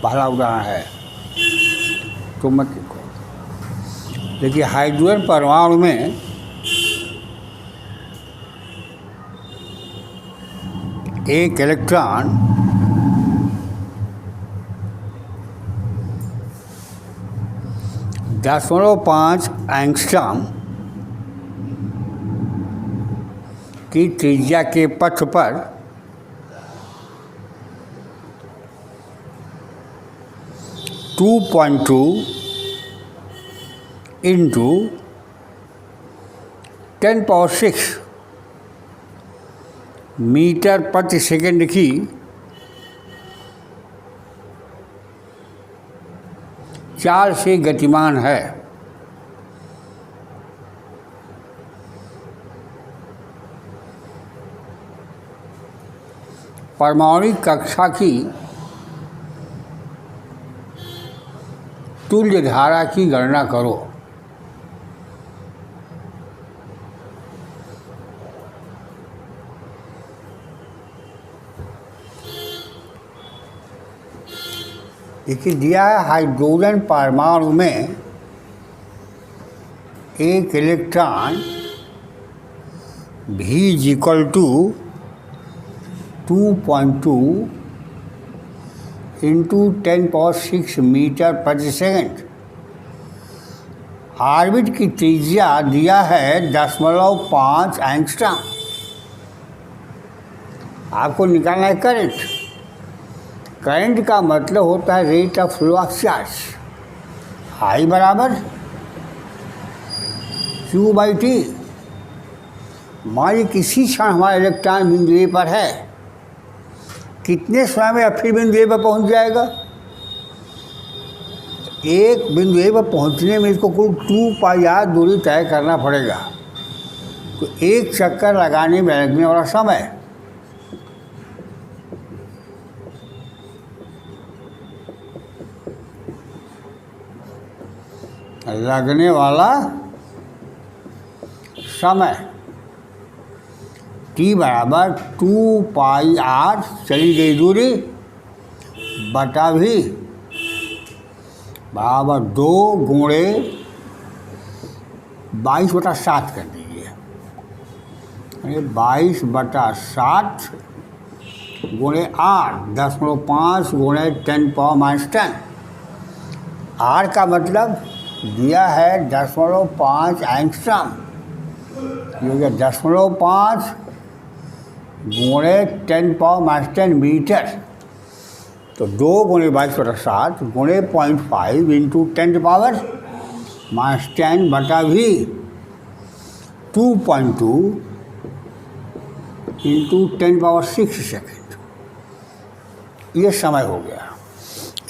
पहला उदाहरण है, तो मत लिखो। देखिए हाइड्रोजन परमाणु में एक इलेक्ट्रॉन 0.5 एंगस्ट्रॉम की त्रिज्या के पथ पर 2.2 इंटू 10⁻⁶ मीटर प्रति सेकंड की चाल से गतिमान है। परमाणु कक्षा की तुल्य धारा की गणना करो। देखिए दिया है हाइड्रोजन परमाणु में एक इलेक्ट्रॉन V = 2.2 इंटू 10⁻⁶ मीटर प्रति सेकंड। ऑर्बिट की त्रिज्या दिया है 0.5 एंगस्ट्रॉम। आपको निकालना है करंट। करंट का मतलब होता है rate of flow of charge. I बराबर Q/T। मान लीजिए किसी क्षण हमारा इलेक्ट्रॉन बिंदु A पर है, कितने समय में फिर बिंदु A पर पहुंच जाएगा? एक बिंदु A पर पहुंचने में इसको कुल 2πr दूरी तय करना पड़ेगा। तो एक चक्कर लगाने में लगने वाला समय T बराबर 2πr चली गई दूरी बटा भी बराबर 2 गुणे 22/7 कर दीजिए। 22/7 गुणे R 0.5 गुणे 10⁻⁻10। R का मतलब दिया है 0.5 एंगस्ट्रॉम। ये हो गया 0.5 गुणे 10⁻⁻10 मीटर। तो 2 गुणे 22/7 गुणे 0.5 इंटू 10⁻⁻10 बटा भी 2.2 इंटू 10⁻⁶ सेकेंड। ये समय हो गया।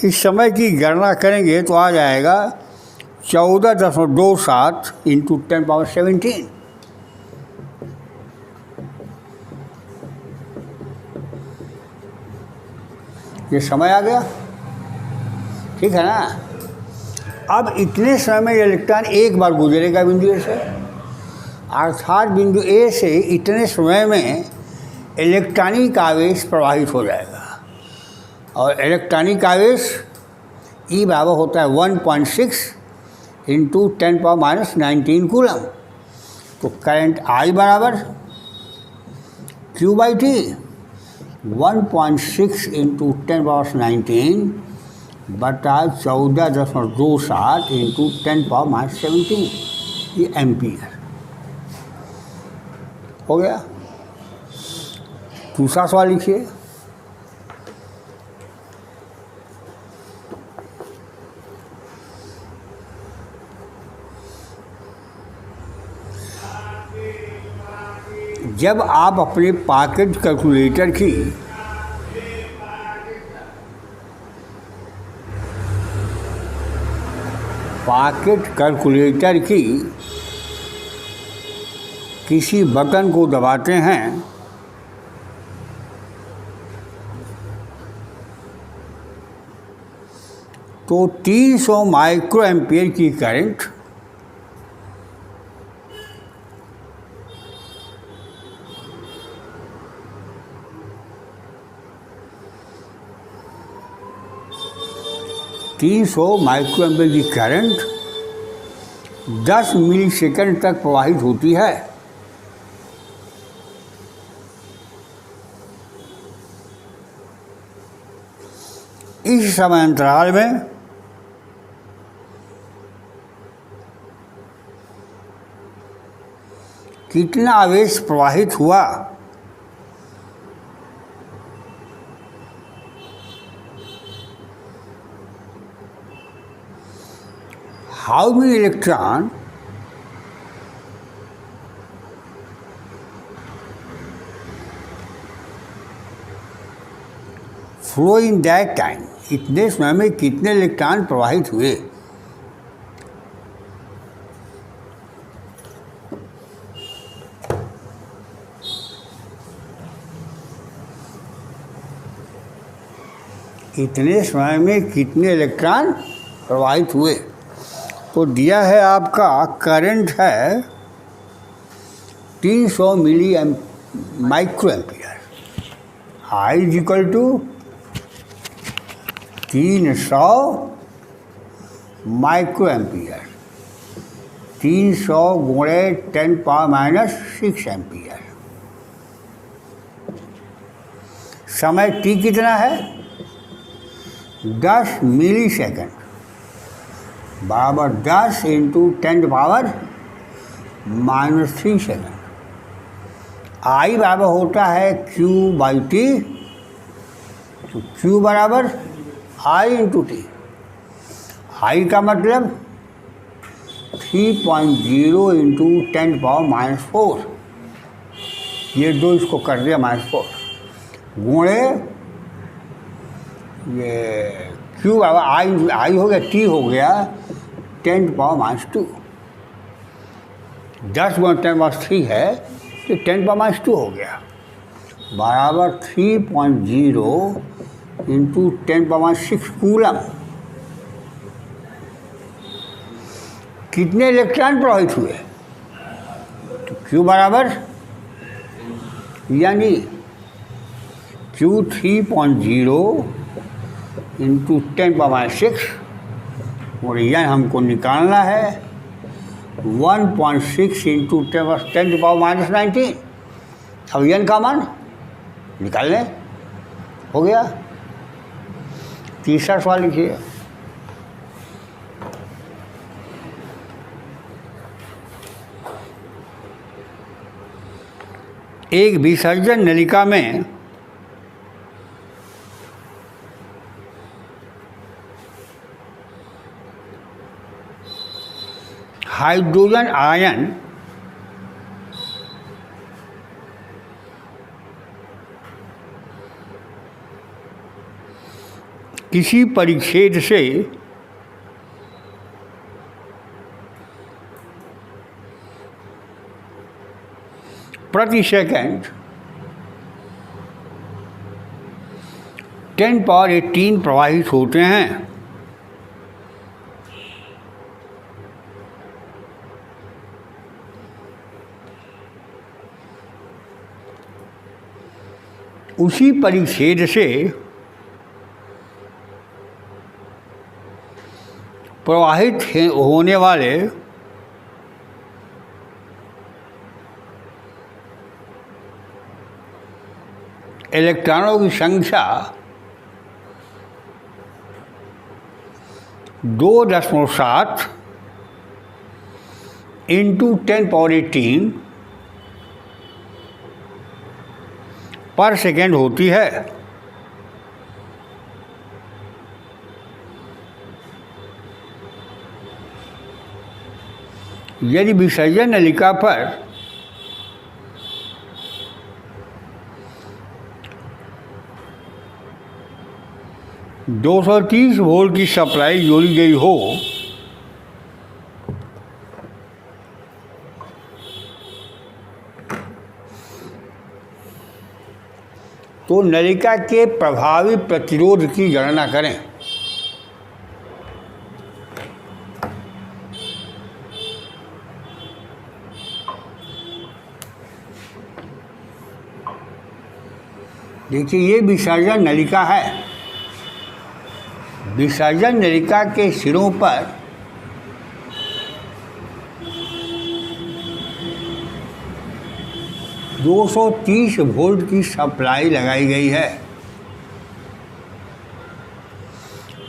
इस समय की गणना करेंगे तो आ जाएगा 14.27 इंटू 10⁻17। ये समय आ गया, ठीक है ना। अब इतने समय में इलेक्ट्रॉन एक बार गुजरेगा बिंदु ए से, अर्थात बिंदु ए से इतने समय में इलेक्ट्रॉनिक आवेश प्रवाहित हो जाएगा। और इलेक्ट्रॉनिक आवेश E बराबर होता है 1.6 इंटू 10⁻⁻19 कूलम। तो करंट I बराबर Q/T 1.6 इंटू 10⁻19 बटा 14.27 इंटू 10⁻17। ये एम्पियर हो गया। दूसरा सवाल लिखिए। जब आप अपने पॉकेट कैलकुलेटर की किसी बटन को दबाते हैं तो 300 माइक्रो एम्पियर की करंट 300 माइक्रोएम्पियर की करंट 10 मिली सेकंड तक प्रवाहित होती है। इस समय अंतराल में कितना आवेश प्रवाहित हुआ? How many electron flow in that time? इतने समय में कितने इलेक्ट्रॉन प्रवाहित हुए? इतने समय में कितने इलेक्ट्रॉन प्रवाहित हुए? तो दिया है आपका करंट है 300 milli micro ampere. I is equal to 300 micro ampere, 300 गुणे 10⁻⁻6 एम्पियर। समय टी कितना है? 10 मिली सेकेंड बराबर 10 इंटू 10⁻⁻3 सेकेंड। आई बराबर होता है Q बाई टी, तो Q बराबर आई इंटू टी। आई का मतलब 3.0 इंटू 10⁻⁻4, ये दो इसको कर दिया -4, गुणे ये Q बराबर आई हो गया, T हो गया 10⁻⁻2। 10 गुणा 10⁻3 है तो 10⁻2 हो गया, बराबर 3.0 इंटू 10⁻6 कूलम। कितने इलेक्ट्रॉन प्रवाहित हुए? तो Q बराबर यानी Q 3.0 इंटू 10⁻6 और यन हमको निकालना है 1.6 इंटू 10⁻⁻19। अब यन का मान निकाल लें, हो गया। तीसरा सवाल लिखिए। एक विसर्जन नलिका में हाइड्रोजन आयन किसी परिच्छेद से प्रति सेकंड 10⁻18 प्रवाहित होते हैं। उसी परिच्छेद से प्रवाहित होने वाले इलेक्ट्रॉनों की संख्या 2.7 इंटू 10⁻18 पर सेकेंड होती है। यदि विसर्जन नलिका पर $230 वोल्ट की सप्लाई जोड़ी गई हो तो नलिका के प्रभावी प्रतिरोध की गणना करें। देखिए, ये विसर्जन नलिका है, विसर्जन नलिका के सिरों पर ...230 वोल्ट की सप्लाई लगाई गई है।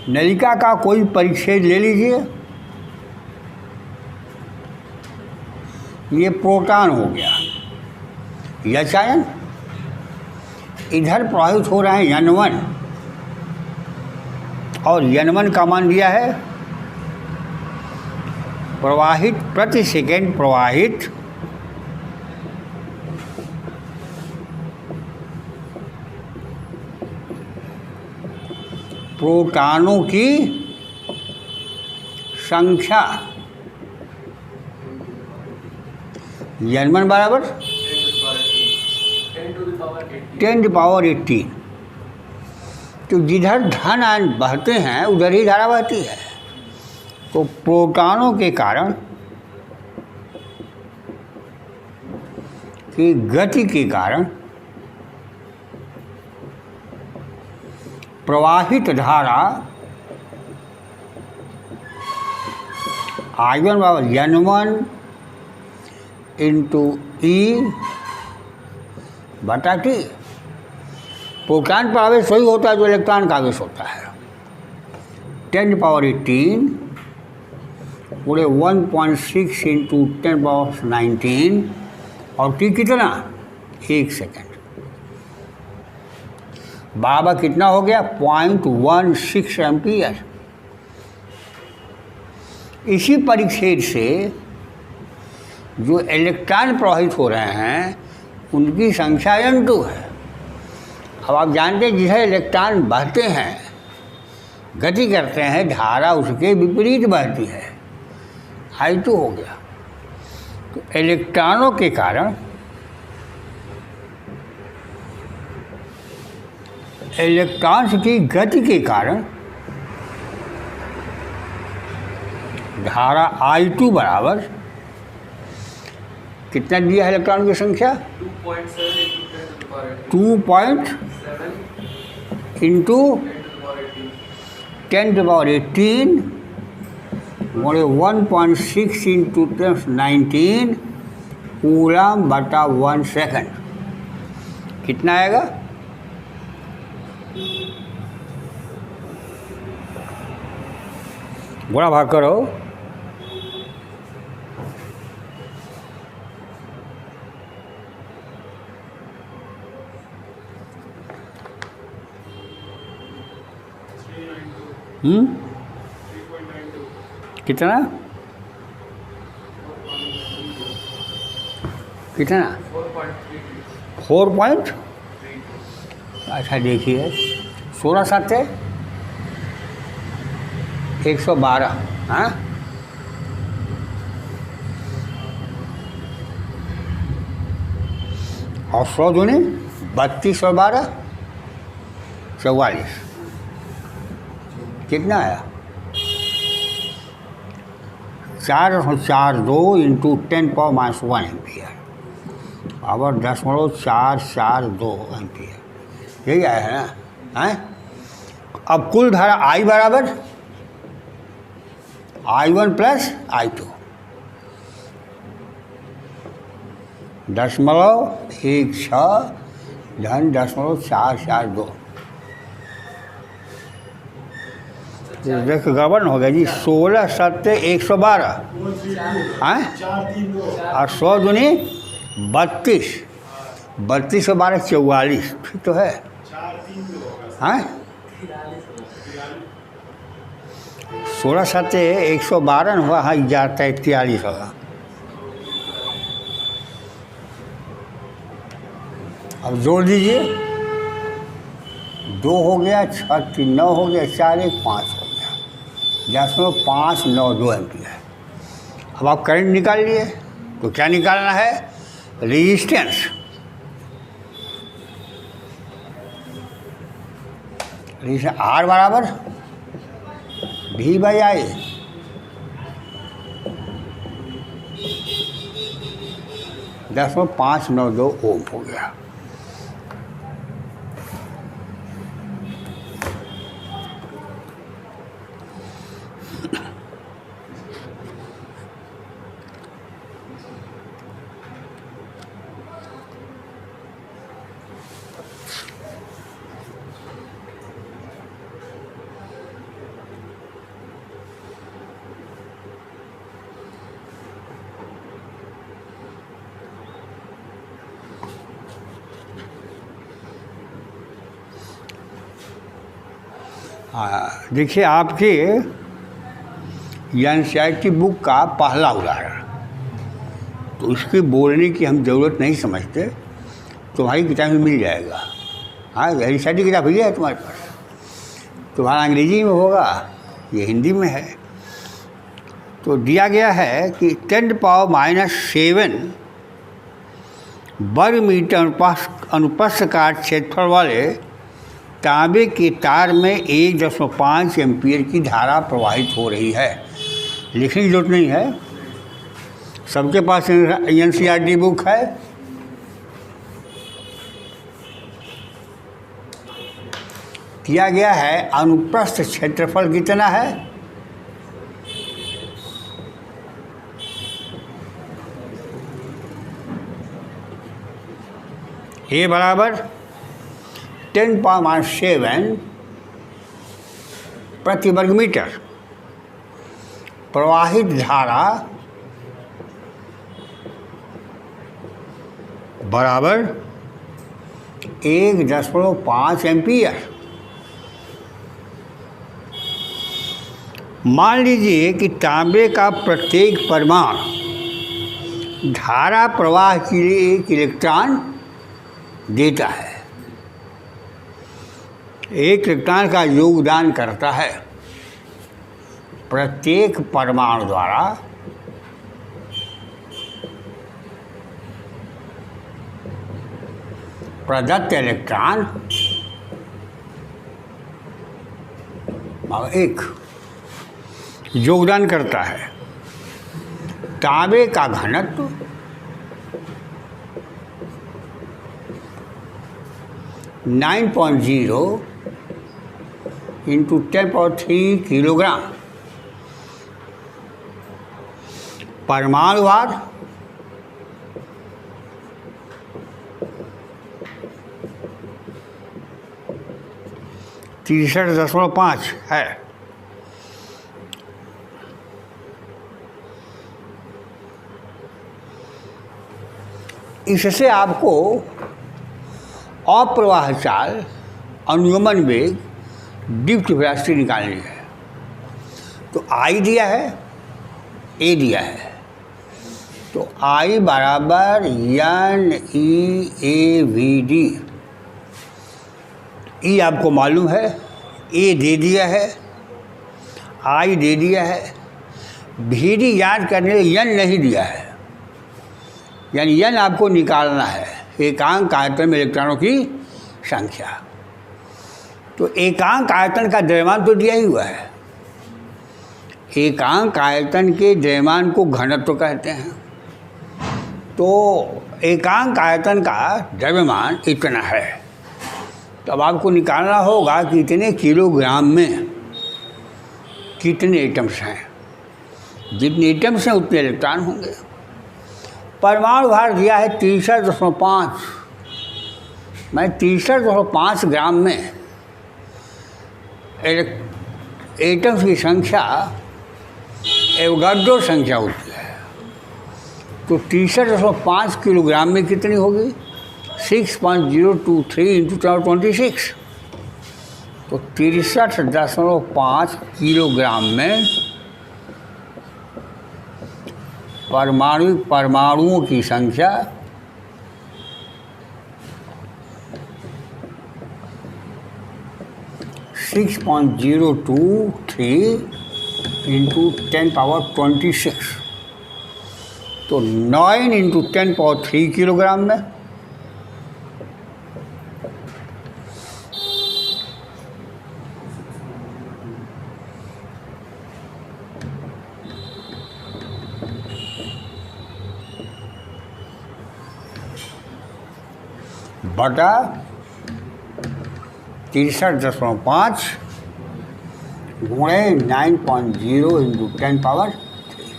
नलिका का कोई परिच्छेद ले लीजिए। ये प्रोटॉन हो गया, यह आयन इधर प्रवाहित हो रहे हैं N1, और N1 का मान दिया है प्रवाहित प्रति सेकेंड प्रवाहित प्रोटॉनों की संख्या। N1 बराबर 10⁻18। तो जिधर धन आयन बहते हैं उधर ही धारा बहती है। तो प्रोटॉनों के कारण की गति के कारण प्रवाहित धारा I1 बराबर N1 इंटू E बटा T। प्रोटॉन पर आवेश वही होता है जो इलेक्ट्रॉन का आवेश होता है। 10⁻18 पूरे 1.6 इंटू 10⁻19 और T कितना? 1 सेकेंड। बराबर कितना हो गया? 0.16 एम्पियर। इसी परिच्छेद से जो इलेक्ट्रॉन प्रवाहित हो रहे हैं उनकी संख्या N2 है। अब आप जानते हैं जिधर इलेक्ट्रॉन बहते हैं, गति करते हैं, धारा उसके विपरीत बहती है, I2 हो गया। तो इलेक्ट्रॉनों के कारण इलेक्ट्रॉन्स की गति के कारण धारा I2 बराबर कितना दिया है इलेक्ट्रॉन की संख्या? 2.7 इंटू 10⁻18 मोड़े 1.6 इंटू 10⁻19 कूलम बटा 1 सेकेंड। कितना आएगा? गुणा भाग करो। कितना कितना? 4. अच्छा देखिए, 16 7 112। हाँ, और 100 दूनी 32 और 12 44। कितना आया? 4.42 इंटू 10⁻1 एम्पियर, पावर 10.442 एम्पियर। यही आया है ना? हैं? अब कुल धारा I बराबर I1 प्लस I2 .16 धन 0.442। देखो गड़बड़ हो गया जी। 16 7 112 हैं, और 100 दूनी 32, 32 और 12 44। ठीक तो है हैं? 16 7 112 हुआ। हाँ, 43 होगा। अब जोड़ दीजिए। 2 हो गया, 6 3 9 हो गया, 4 1 5 हो गया, 0.592 एम्पियर। अब आप करंट निकाल लिए। तो क्या निकालना है? रेजिस्टेंस। R बराबर V/I। दशमलव 592 ओम हो गया। देखिए आपके एनसीईआरटी बुक का पहला उदाहरण, तो इसके बोलने की हम ज़रूरत नहीं समझते, तुम्हारी किताब में मिल जाएगा। हाँ, एनसीईआरटी किताब भैया है तुम्हारे पास, तुम्हारा अंग्रेजी में होगा, ये हिंदी में है। तो दिया गया है कि 10⁻⁷ वर्ग मीटर अनुप्रस्थ काट क्षेत्रफल वाले तांबे के तार में 1.5 एम्पीयर की धारा प्रवाहित हो रही है। लिखने की जरूरत नहीं है, सबके पास एनसीईआरटी बुक है। किया गया है अनुप्रस्थ क्षेत्रफल कितना है, ए बराबर 10⁻⁷ प्रति वर्ग मीटर, प्रवाहित धारा बराबर 1.5 एम्पीयर। मान लीजिए कि तांबे का प्रत्येक परमाणु धारा प्रवाह के लिए 1 इलेक्ट्रॉन देता है, 1 इलेक्ट्रॉन का योगदान करता है। प्रत्येक परमाणु द्वारा प्रदत्त इलेक्ट्रॉन 1 योगदान करता है। तांबे का घनत्व 9.0 × 10³ किलोग्राम। परमाणु भार 63.5 है। इससे आपको अप्रवाह चाल, अनुगमन वेग, डिफ्ट वेलोसिटी निकालनी है। तो आई दिया है, ए दिया है, तो आई बराबर NEAVD। ई आपको मालूम है, ए दे दिया है, आई दे दिया है, VD याद करने एन नहीं दिया है, यानी एन आपको निकालना है, एकांक आयतन में इलेक्ट्रॉनों की संख्या। तो एकांक आयतन का द्रव्यमान तो दिया ही हुआ है, एकांक आयतन के द्रव्यमान को घनत्व कहते हैं। तो एकांक आयतन का द्रव्यमान इतना है, तो अब आपको निकालना होगा कि इतने किलोग्राम में कितने एटम्स हैं। जितने एटम्स हैं उतने इलेक्ट्रॉन होंगे। परमाणु भार दिया है 63.5, मैं 63.5 ग्राम में एटम्स की संख्या एवोगाड्रो संख्या होती है। तो 63.5 किलोग्राम में कितनी होगी, 6.023 × 1026। तो 63.5 किलोग्राम में परमाणुओं की संख्या 6.023 × 10⁻26। तो 9 × 10⁻3 किलोग्राम में बटा 63.5 गुणे 9.0 इंटू 10 पावर 3।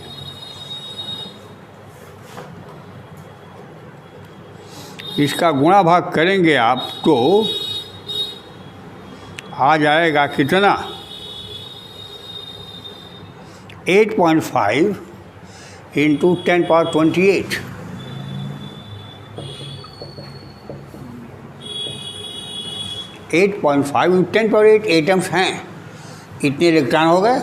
इसका गुणा भाग करेंगे आप तो आ जाएगा कितना, 8.5 into 10 power 28। 8.5 into 10 power 8 atoms हैं, इतने इलेक्ट्रॉन हो गए।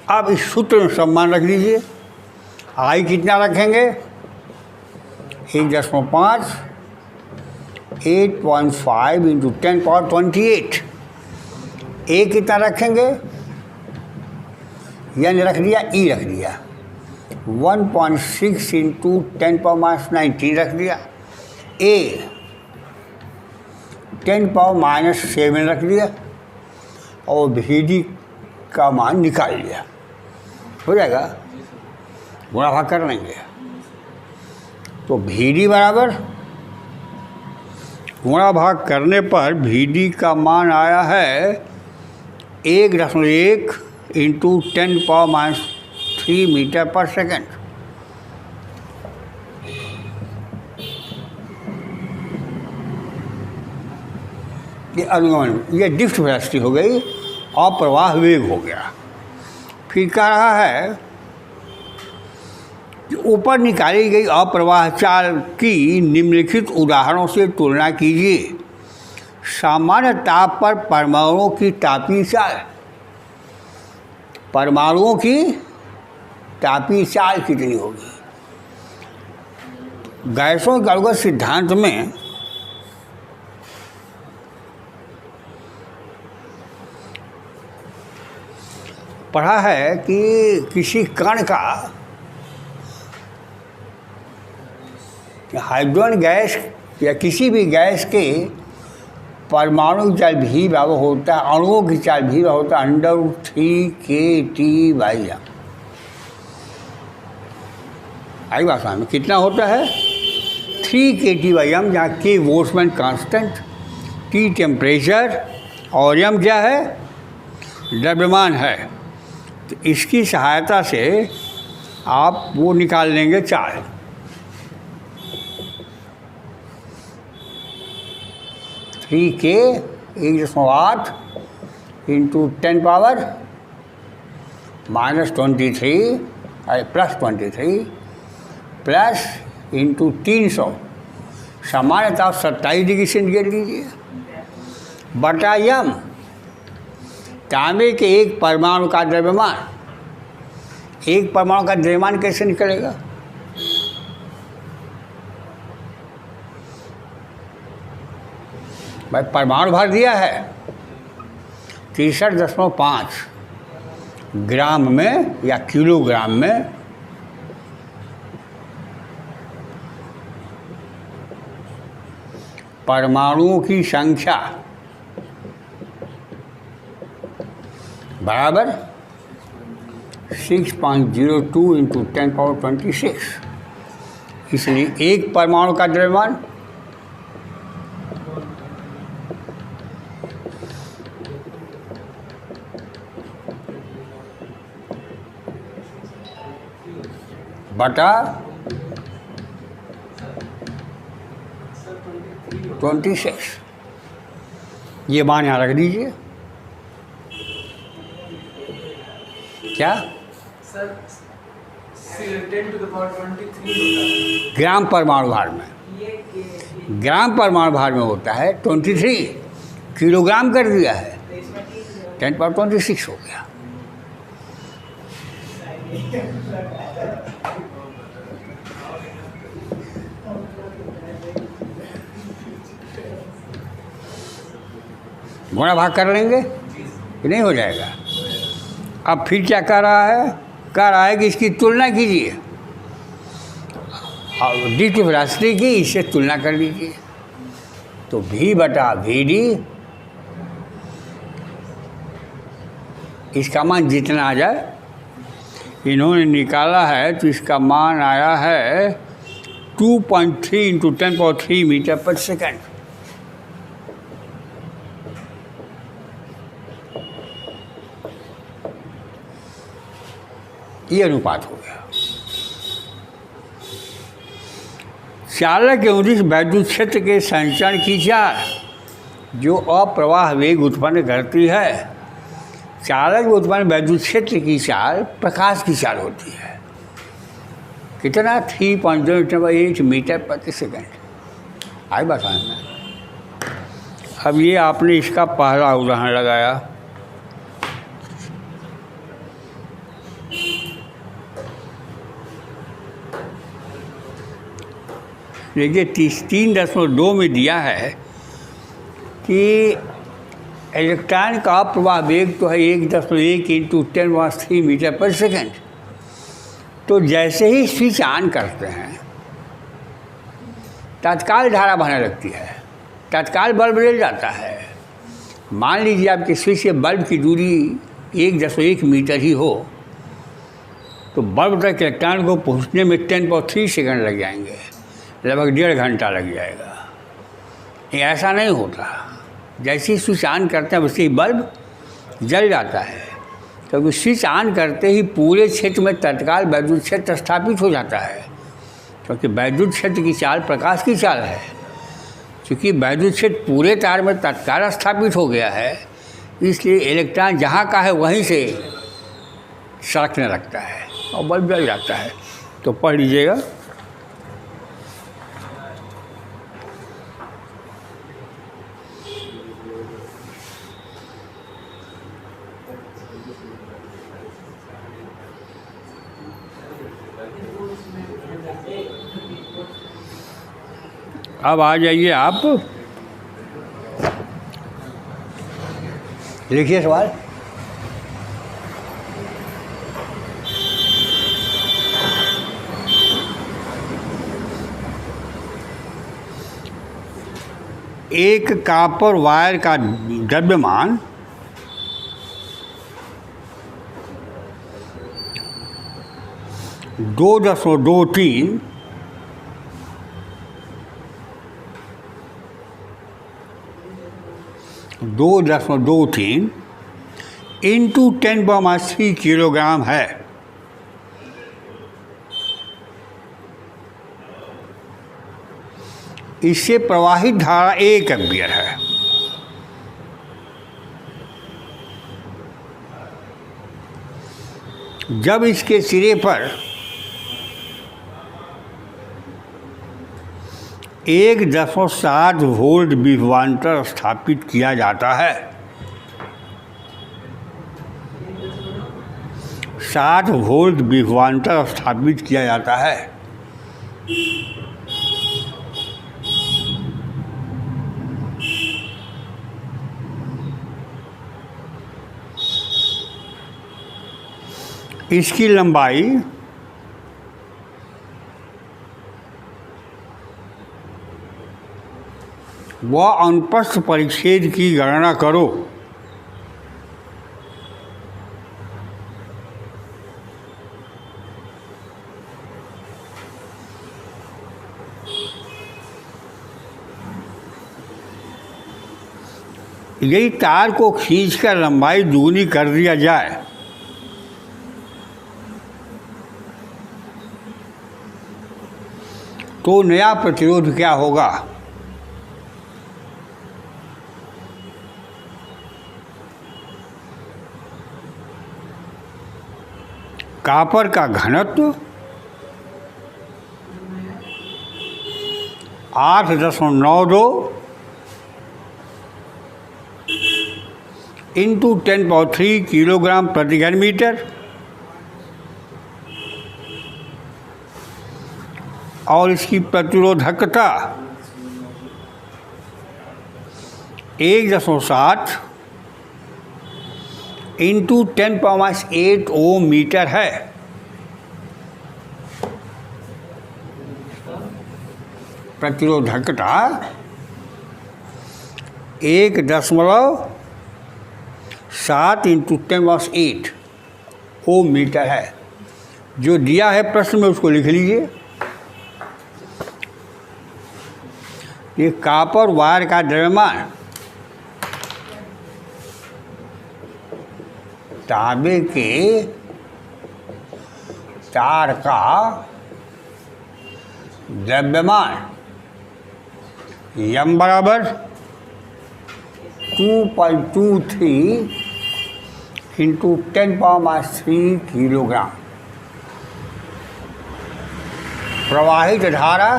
अब इस सूत्र में सब मान रख लीजिए। आई कितना रखेंगे, 1.5, 8.5 इंटू 10 पावर 28। ए कितना रखेंगे, यानी रख दिया, ई रख दिया। 1.6 इंटू 10 पावर -19 रख दिया। ए 10 पावर -7 रख दिया और VD का मान निकाल लिया। हो जाएगा, गुणा भाग कर लेंगे तो VD बराबर, गुणा भाग करने पर VD का मान आया है 1.1 इंटू 10 पावर -3 मीटर पर सेकेंड। ये अनुगमन, ये डिफ्ट वेलोसिटी हो गई, अप्रवाह वेग हो गया। फिर कह रहा है कि ऊपर निकाली गई अप्रवाह चाल की निम्नलिखित उदाहरणों से तुलना कीजिए। सामान्य ताप पर परमाणुओं की तापीय चाल, परमाणुओं की तापीय चाल कितनी होगी। गैसों के अलग सिद्धांत में पढ़ा है कि किसी कण का हाइड्रोजन गैस या किसी भी गैस के परमाणु की चाल भी बराबर होता है, अणुओं की चाल भी बराबर होता है √3kT/m। आई भाषा में कितना होता है, 3kT/m, जहाँ K Boltzmann constant, T temperature और m क्या है, द्रव्यमान है। तो इसकी सहायता से आप वो निकाल लेंगे चाल। K 1.8 into 10 power -23 +23 plus into 300, सामान्यतः 27 डिग्री सेंटीग्रेड लीजिए, बटा m, तांबे के एक परमाणु का द्रव्यमान। एक परमाणु का द्रव्यमान कैसे निकलेगा, भाई परमाणु भर दिया है 63.5 ग्राम में या किलोग्राम में। परमाणुओं की संख्या बराबर 6.02 इंटू 10 पावर 26। इसलिए एक परमाणु का द्रव्यमान बटा 26, ये मान यहाँ रख दीजिए। क्या सर 10 to the power 23 ग्राम परमाणु भार में, ग्राम परमाणु भार में होता है 23, किलोग्राम कर दिया है 10 पावर 26 हो गया। गुणा भाग कर लेंगे कि नहीं हो जाएगा। अब फिर क्या कर रहा है, कह रहा है कि इसकी तुलना कीजिए, डिफ्ट वेलोसिटी की इससे तुलना कर लीजिए। तो V बटा VD, इसका मान जितना आ जाए इन्होंने निकाला है तो इसका मान आया है 2.3 इंटू 10³ मीटर पर सेकेंड। ये अनुपात हो गया। चालक एवं जिस वैद्युत क्षेत्र के संचरण की चाल जो अप्रवाह वेग उत्पन्न करती है, चालक में उत्पन्न वैद्युत क्षेत्र की चाल प्रकाश की चाल होती है। कितना? 3.08 मीटर प्रति सेकेंड। आई बात समझ में? अब ये आपने इसका पहला उदाहरण लगाया। देखिए 3.2 में दिया है कि इलेक्ट्रॉन का प्रवाह वेग तो है 1.1 इंटू 10³ मीटर पर सेकेंड। तो जैसे ही स्विच ऑन करते हैं तत्काल धारा बहने लगती है, तत्काल बल्ब जल जाता है। मान लीजिए आपके स्विच से बल्ब की दूरी 1.1 मीटर ही हो तो बल्ब तक इलेक्ट्रॉन को पहुंचने में 10.3 सेकंड लग जाएंगे, लगभग 1.5 घंटा लग जाएगा। ये ऐसा नहीं होता। जैसे ही स्विच ऑन करते हैं वैसे ही बल्ब जल जाता है, क्योंकि स्विच ऑन करते ही पूरे क्षेत्र में तत्काल वैद्युत क्षेत्र स्थापित हो जाता है, क्योंकि वैद्युत क्षेत्र की चाल प्रकाश की चाल है। क्योंकि वैद्युत क्षेत्र पूरे तार में तत्काल स्थापित हो गया है, इसलिए इलेक्ट्रॉन जहाँ का है वहीं से सड़कने लगता है और बल्ब जल जाता है। तो पढ़ लीजिएगा। अब आ जाइए आप, लिखिए सवाल। एक कॉपर वायर का द्रव्यमान 2.23 इंटू 10³ किलोग्राम है। इससे प्रवाहित धारा 1 एम्पियर है। जब इसके सिरे पर 1.7 वोल्ट विभवांतर स्थापित किया जाता है, 7 वोल्ट विभवांतर स्थापित किया जाता है, इसकी लंबाई व अनुप्रस्थ परिच्छेद की गणना करो। यदि तार को खींचकर लंबाई दुगनी कर दिया जाए तो नया प्रतिरोध क्या होगा? कॉपर का घनत्व 8.92 इंटू 10³ किलोग्राम प्रति घन मीटर और इसकी प्रतिरोधकता 1.7 इंटू 10⁸ ओम मीटर है। प्रतिरोधकता 1.7 इंटू 10⁸ ओम मीटर है। जो दिया है प्रश्न में उसको लिख लीजिए। ये कॉपर वायर का द्रव्यमान तांबे के तार का द्रव्यमान यम बराबर 2.23 इंटू 10⁻³ किलोग्राम। प्रवाहित धारा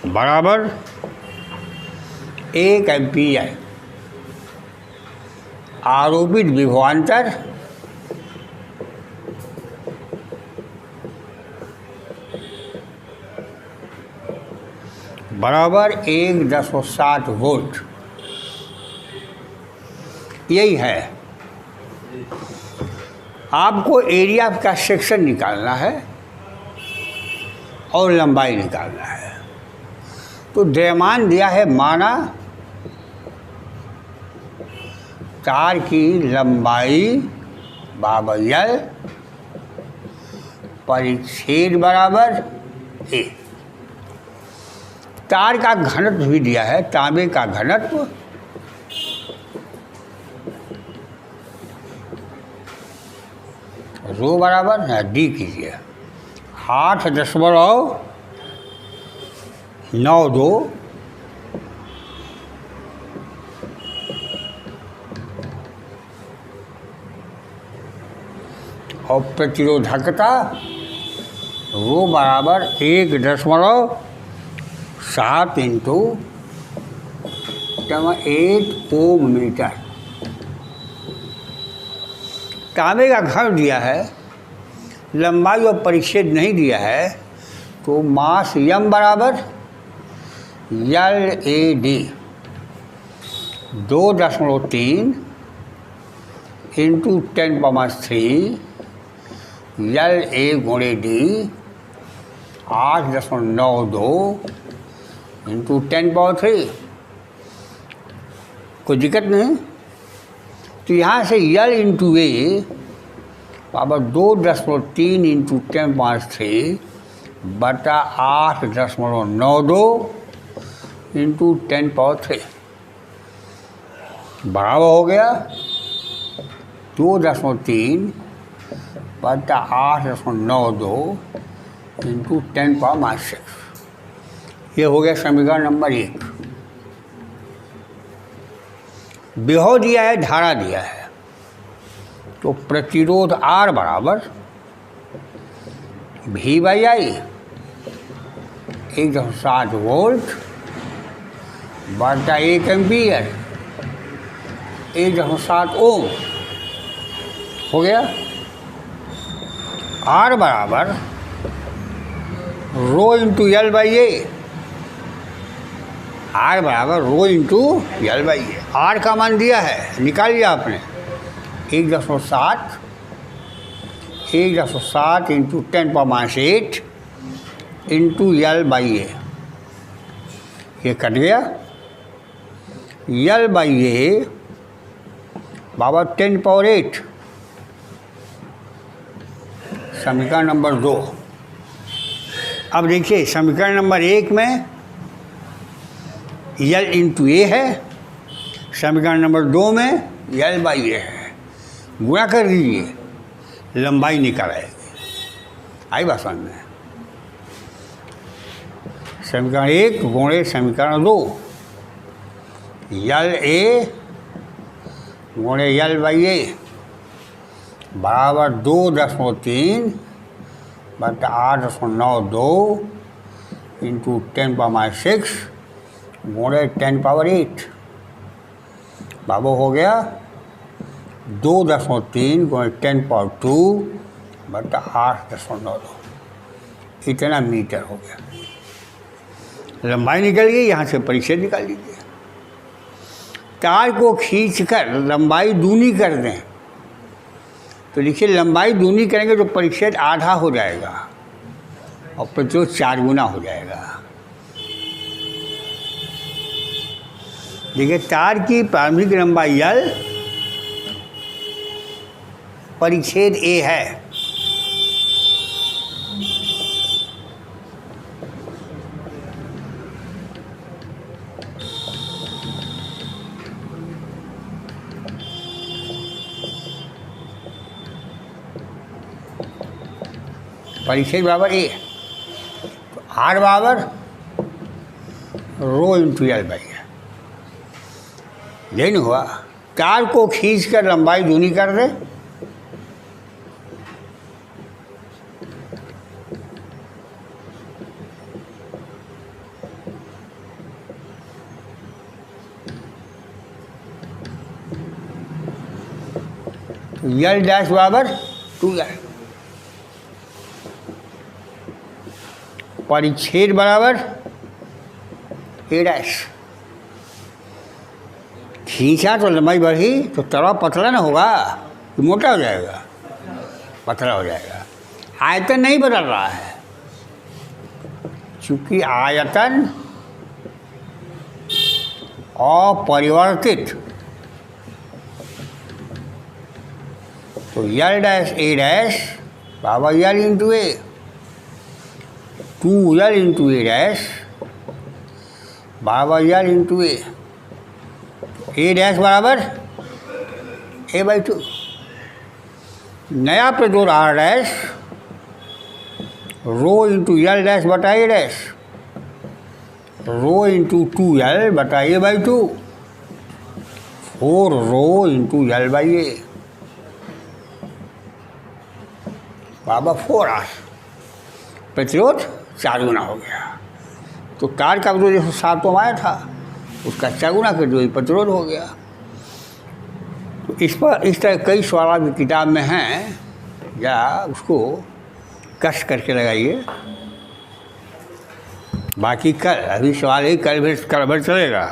बराबर 1 एम्पीयर। आरोपित विभवांतर बराबर 1.7 वोल्ट। यही है। आपको एरिया का सेक्शन निकालना है और लंबाई निकालना है। तो द्रव्यमान दिया है, माना तार की लंबाई बाबयल परिच्छेद बराबर ए। तार का घनत्व भी दिया है, तांबे का घनत्व रो बराबर डी कीजिए 8.92 और प्रतिरोधकता वो बराबर 1.7 इंटू 8 ओम मीटर। तांबे का घन दिया है, लंबाई और परिच्छेद नहीं दिया है, तो मास यम बराबर LAD 2.3 इंटू 10⁻³ LA गुणे D 8.92 इंटू 10⁻³ कोई दिक्कत नहीं। तो यहाँ से यल इंटू ए बराबर 2.3 इंटू 10⁻³ बटा 8.92 इंटू 10⁻³ बराबर हो गया 2.3 बटा 8.92 इंटू 10⁻⁶। ये हो गया समीकरण नंबर 1। विभव दिया है, धारा दिया है, तो प्रतिरोध R बराबर V/I 1.7 वोल्ट बटा 1 एम्पीयर 1.7 ओम हो गया। R बराबर रो इंटू L/A। R बराबर रो इंटू L/A। R का मान दिया है, निकाल लिया आपने 1.7 इंटू 10⁻8 इंटू L/A। ये कट गया। L/A बराबर 10⁻8 समीकरण नंबर 2। अब देखिए समीकरण नंबर 1 में L इंटू ए है, समीकरण नंबर 2 में L/A है। गुणा कर दीजिए, लंबाई निकल आएगी। आई बात समझ में? समीकरण 1 गुणे समीकरण 2 LA गुणे L/A बराबर 2.3 बटा 8.92 इंटू 10⁻6 गुणे 10⁻8 बाबू हो गया 2.3 गुणे 10⁻2 बटा 8.92। इतना मीटर हो गया। लंबाई निकल गई, यहाँ से परिच्छेद निकाल लीजिए। तार को खींचकर लंबाई दूनी कर दें तो देखिए लंबाई दूनी करेंगे तो परिच्छेद आधा हो जाएगा और प्रतिरोध 4 गुना हो जाएगा। देखिए तार की प्रारंभिक लंबाई L परिच्छेद ए है। परिच्छेद बराबर ए, तो आर बराबर रो इंटू एल बाई है। नहीं हुआ, तार को खींच कर लंबाई दूनी कर दे, तो एल डैश बराबर 2l, परिच्छेद बराबर ए डैश। खींचा तो लंबाई बढ़ी, तो तवा पतला ना होगा, तो मोटा हो जाएगा, पतला हो जाएगा। आयतन नहीं बदल रहा है, चूंकि आयतन अपरिवर्तित, तो एल डैश ए डैश बराबर L into A, 2l into A dash बराबर एल इंटू ए डैश बराबर ए बाई 2। नया प्रतिरोध R dash rho into L dash बटा A dash, rho into 2l बटा A by 2, 4 rho into L by A बराबर 4r। प्रतिरोध 4 गुना हो गया। तो तार का प्रतिरोध 107 ओम आया था, उसका 4 गुना कर दो, प्रतिरोध हो गया। तो इस पर इस तरह कई सवाल की किताब में हैं, या उसको कस करके लगाइए। बाकी कल अभी सवाल ही कल भर चलेगा।